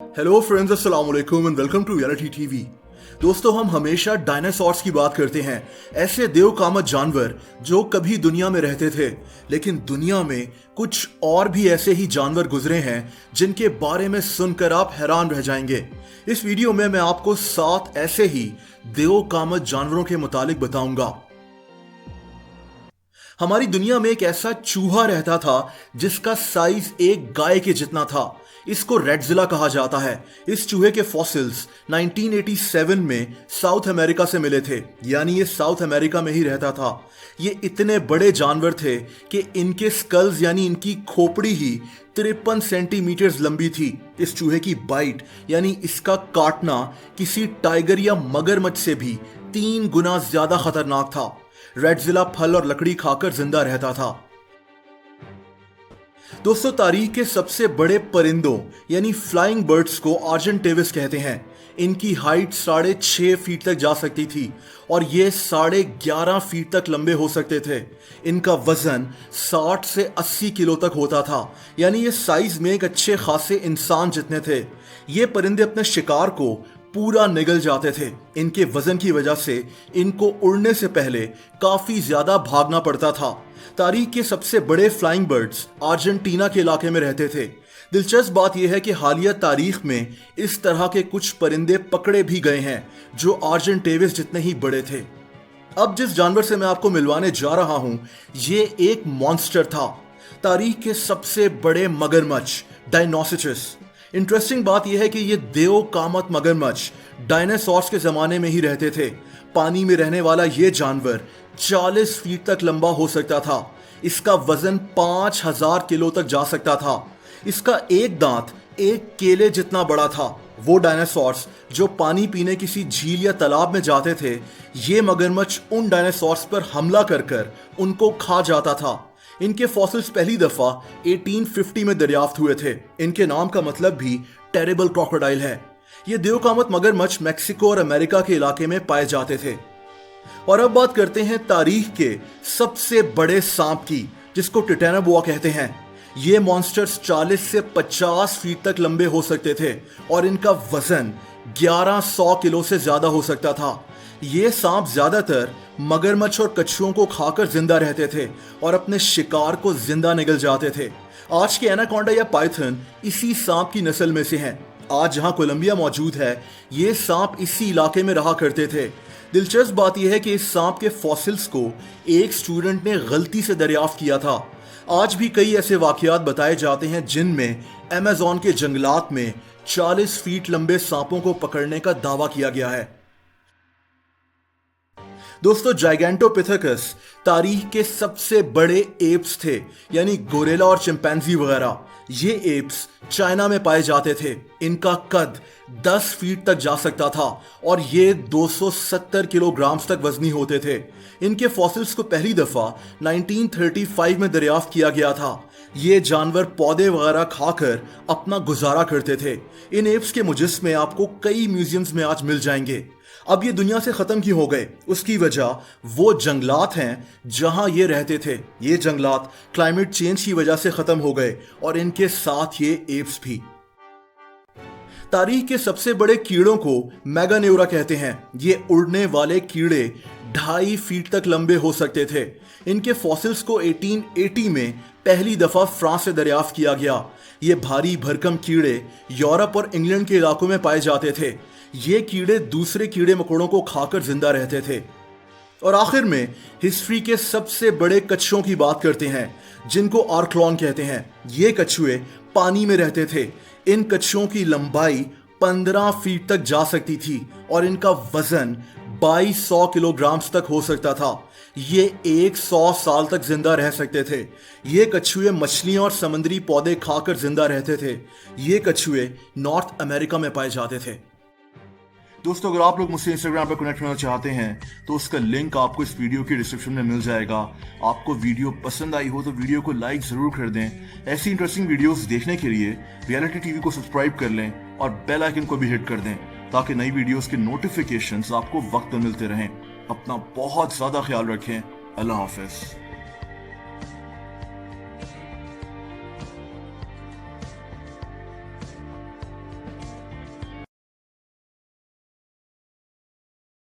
Hello friends, अस्सलाम वालेकुम and welcome to reality TV. दोस्तों, हम हमेशा डायनासोर्स की बात करते हैं, ऐसे देवकामत जानवर जो कभी दुनिया में रहते थे, लेकिन दुनिया में कुछ और भी ऐसे ही जानवर गुजरे हैं जिनके बारे में सुनकर आप हैरान रह जाएंगे। इस वीडियो में मैं आपको 7 ऐसे ही देवकामत जानवरों के मुतालिक बताऊंगा। हमारी दुनिया में एक ऐसा चूहा रहता था जिसका साइज एक गाय के जितना था। इसको रेडजिला कहा जाता है। इस चूहे के फॉसिल्स 1987 में साउथ अमेरिका से मिले थे, यानी ये साउथ अमेरिका में ही रहता था। ये इतने बड़े जानवर थे कि इनके स्कल्स यानी इनकी खोपड़ी ही 53 सेंटीमीटर लंबी थी। इस चूहे की बाइट यानी इसका काटना किसी टाइगर या मगरमच्छ से भी 3 गुना ज्यादा खतरनाक था। रेडजिला फल और लकड़ी खाकर जिंदा रहता था। दोस्तों, तारीख के सबसे बड़े परिंदों यानी फ्लाइंग बर्ड्स को आर्जेंटेविस कहते हैं। इनकी हाइट 6.5 फीट तक जा सकती थी और ये 11.5 फीट तक लंबे हो सकते थे। इनका वजन 60 से 80 किलो तक होता था, यानी ये साइज में एक अच्छे खासे इंसान जितने थे। ये परिंदे अपने शिकार को पूरा निगल जाते थे। इनके वजन की वजह से इनको उड़ने से पहले काफी ज्यादा भागना पड़ता था। तारीख के सबसे बड़े फ्लाइंग बर्ड्स अर्जेंटीना के इलाके में रहते थे। दिलचस्प बात यह है कि हालिया तारीख में इस तरह के कुछ परिंदे पकड़े भी गए हैं जो आर्जेंटेविस जितने ही बड़े थे। अब जिस जानवर से मैं आपको मिलवाने जा रहा हूं, ये एक मॉन्स्टर था, तारीख के सबसे बड़े मगरमच्छ डायनोसिचस। इंटरेस्टिंग बात यह है कि ये देवकामत मगरमच्छ डायनासोर्स के जमाने में ही रहते थे। पानी में रहने वाला ये जानवर 40 फीट तक लंबा हो सकता था। इसका वजन 5000 किलो तक जा सकता था। इसका एक दांत एक केले जितना बड़ा था। वो डायनासोर्स जो पानी पीने किसी झील या तालाब में जाते थे, ये मगरमच्छ उन डायनासोर्स पर हमला कर उनको खा जाता था। इनके फॉसिल्स पहली दफा 1850 में दरियाफ्त हुए थे। इनके नाम का मतलब भी टेरिबल क्रोकोडाइल है। ये देवकामत मगरमच्छ मेक्सिको और अमेरिका के इलाके में पाए जाते थे। और अब बात करते हैं तारीख के सबसे बड़े सांप की, जिसको टिटेनाबुआ कहते हैं। ये मॉन्स्टर्स 40 से 50 फीट तक लंबे हो सकते थे और इनका वजन 1100 किलो से ज्यादा हो सकता था। ये सांप ज्यादातर मगरमच्छ और कछुओं को खाकर जिंदा रहते थे और अपने शिकार को जिंदा निगल जाते थे। आज के एनाकोंडा या पाइथन इसी सांप की नस्ल में से हैं। आज जहां कोलंबिया मौजूद है, ये सांप इसी इलाके में रहा करते थे। दिलचस्प बात यह है कि इस सांप के फॉसिल्स को एक स्टूडेंट ने गलती से दरियाफ्त किया था। आज भी कई ऐसे वाकयात बताए जाते हैं जिनमें अमेज़न के जंगलात में 40 फीट लंबे सांपों को पकड़ने का दावा किया गया है। दोस्तों, जाइगेंटोपिथेकस तारीख के सबसे बड़े एप्स थे, यानी गोरेला और चिंपैंजी वगैरह। ये एप्स चाइना में पाए जाते थे। इनका कद 10 फीट तक जा सकता था और ये 270 किलोग्राम तक वजनी होते थे। इनके फॉसिल्स को पहली दफा 1935 में दरियाफ्त किया गया था। ये जानवर पौधे वगैरह खाकर अपना गुजारा करते थे। इन एप्स के मुजस्मे आपको कई म्यूजियम्स में आज मिल जाएंगे। अब ये दुनिया से खत्म क्यों हो गए? उसकी वजह वो जंगलात हैं जहां ये रहते थे। ये जंगलात क्लाइमेट चेंज की वजह से खत्म हो गए और इनके साथ ये एप्स भी। तारीख के सबसे बड़े कीड़ों को मैगानेउरा कहते हैं। ये उड़ने वाले कीड़े 2.5 फीट तक लंबे हो सकते थे। इनके फॉसिल्स को 1880 में पहली दफा फ्रांस से दरियाफ्त किया गया। ये भारी भरकम कीड़े यूरोप और इंग्लैंड के इलाकों में पाए जाते थे। ये कीड़े दूसरे कीड़े मकोड़ों को खाकर जिंदा रहते थे। और आखिर में हिस्ट्री के सबसे बड़े कछुओं की बात करते हैं, जिनको आर्क्लॉन कहते हैं। ये कछुए पानी में रहते थे। इन कछुओं की लंबाई 15 फीट तक जा सकती थी और इनका वजन 2200 किलोग्राम तक हो सकता था। ये 100 साल तक जिंदा रह सकते थे। ये कछुए मछलियां और समुद्री पौधे खाकर जिंदा रहते थे। ये कछुए नॉर्थ अमेरिका में पाए जाते थे। दोस्तों, अगर आप लोग मुझसे इंस्टाग्राम पर कनेक्ट होना चाहते हैं तो उसका लिंक आपको इस वीडियो की डिस्क्रिप्शन में मिल जाएगा। आपको वीडियो पसंद आई हो तो वीडियो को लाइक जरूर कर दें। ऐसी इंटरेस्टिंग वीडियोस देखने के लिए रियलिटी टीवी को सब्सक्राइब कर लें और बेल आइकन को भी हिट कर दें ताकि नई वीडियोस के नोटिफिकेशंस आपको वक्त पर मिलते रहें। अपना बहुत ज्यादा ख्याल रखें। अल्लाह हाफिज।